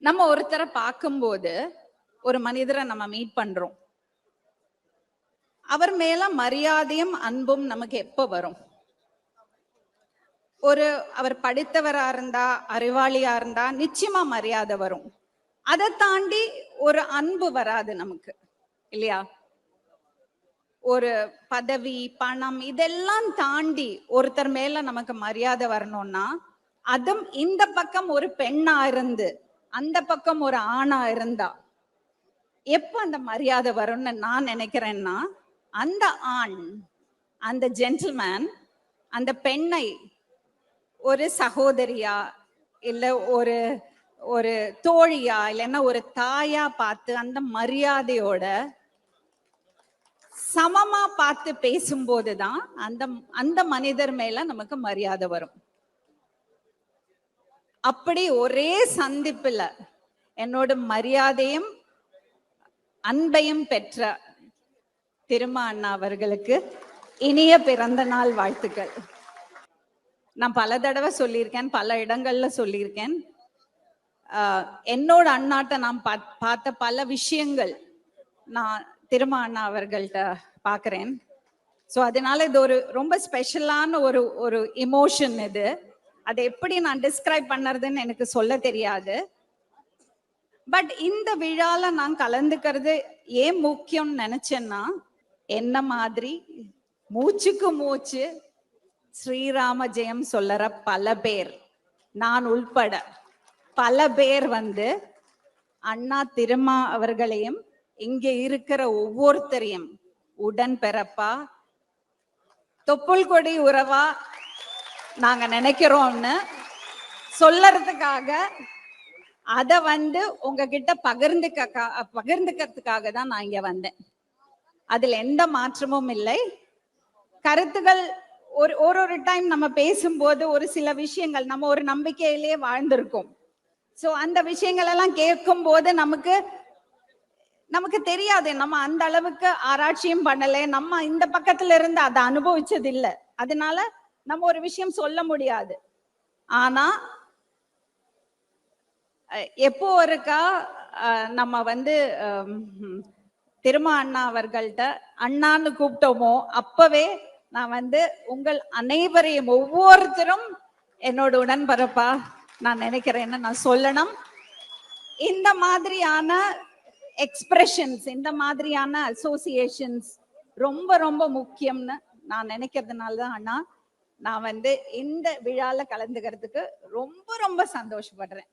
நம்ம ஒருத்தரை பார்க்கும்போது ஒரு மனிதரை நம்ம மீட் பண்றோம். அவர் மேல மரியாதையும் அன்பும் நமக்கு எப்ப வரும்? அவர் படித்தவரா இருந்தா, அறிவாளியா இருந்தா நிச்சயமா மரியாதை வரும். அதை தாண்டி ஒரு அன்பு வராது நமக்கு, இல்லையா? ஒரு பதவி, பணம் இதெல்லாம் தாண்டி ஒருத்தர் மேல நமக்கு மரியாதை வரணும்னா, அதுவும் இந்த பக்கம் ஒரு பெண்ணா இருந்து அந்த பக்கம் ஒரு ஆணா இருந்தா எப்ப அந்த மரியாதை வரும்னு நான் நினைக்கிறேன்னா, அந்த ஆண், அந்த ஜென்டில்மேன் அந்த பெண்ணை ஒரு சகோதரியா, இல்ல ஒரு ஒரு தோழியா, இல்லைன்னா ஒரு தாயா பார்த்து அந்த மரியாதையோட சமமா பார்த்து பேசும்போதுதான் அந்த அந்த மனிதர் மேல நமக்கு மரியாதை வரும். அப்படி ஒரே சந்திப்புல என்னோட மரியாதையும் அன்பையும் பெற்ற திருமா அண்ணா அவர்களுக்கு இனிய பிறந்த நாள் வாழ்த்துக்கள். நான் பல தடவை சொல்லியிருக்கேன், பல இடங்கள்ல சொல்லியிருக்கேன். என்னோட அண்ணாட்ட நான் பார்த்த பல விஷயங்கள் நான் திருமா அண்ணா அவர்கள்ட்ட பார்க்கிறேன். ஸோ அதனால இது ஒரு ரொம்ப ஸ்பெஷலான ஒரு ஒரு இமோஷன். இது அதை எப்படி நான் டிஸ்கிரைப் பண்ணுறதுன்னு எனக்கு சொல்ல தெரியாது. பட் இந்த விழால நான் கலந்துக்கிறது ஏன் முக்கியம்னு நினைச்சேன்னா, என்ன மாதிரி மூச்சுக்கு மூச்சு ஸ்ரீராம ஜெயம் சொல்லற பல பேர், நான் உள்பட பல பேர் அண்ணா திருமா அவர்களையும் இங்க இருக்கிற ஒவ்வொருத்தரையும் உடன் பிறப்பா, தொப்புள் கொடி உறவா நாங்க நினைக்கிறோம்னு சொல்லறதுக்காக அதை உங்ககிட்ட பகிர்ந்துக்கிறதுக்காக தான் நான் இங்க வந்தேன். அதுல எந்த மாற்றமும் இல்லை. கருத்துகள் ஒரு டைம் நம்ம பேசும்போது ஒரு சில விஷயங்கள் நம்ம ஒரு நம்பிக்கையிலேயே வாழ்ந்திருக்கோம். சோ அந்த விஷயங்கள் எல்லாம் கேட்கும் போது நமக்கு தெரியாது, நம்ம அந்த அளவுக்கு ஆராய்ச்சியும் பண்ணல, நம்ம இந்த பக்கத்துல இருந்து அதை அனுபவிச்சது இல்லை. அதனால நம்ம ஒரு விஷயம் சொல்ல முடியாது. ஆனா எப்போ ஒருக்கா நம்ம திருமா அண்ணா அவர்கள்ட்ட அண்ணான்னு கூப்பிட்டோமோ அப்பவே நான் உங்கள் அனைவரையும் ஒவ்வொருத்தரும் என்னோட உடன்பரப்பா நான் நினைக்கிறேன்னு நான் சொல்லணும். இந்த மாதிரியான எக்ஸ்பிரஷன்ஸ், இந்த மாதிரியான அசோசியேஷன்ஸ் ரொம்ப ரொம்ப முக்கியம்னு நான் நினைக்கிறதுனால தான் அண்ணா நான் இந்த விழால கலந்துக்கிறதுக்கு ரொம்ப ரொம்ப சந்தோஷப்படுறேன்.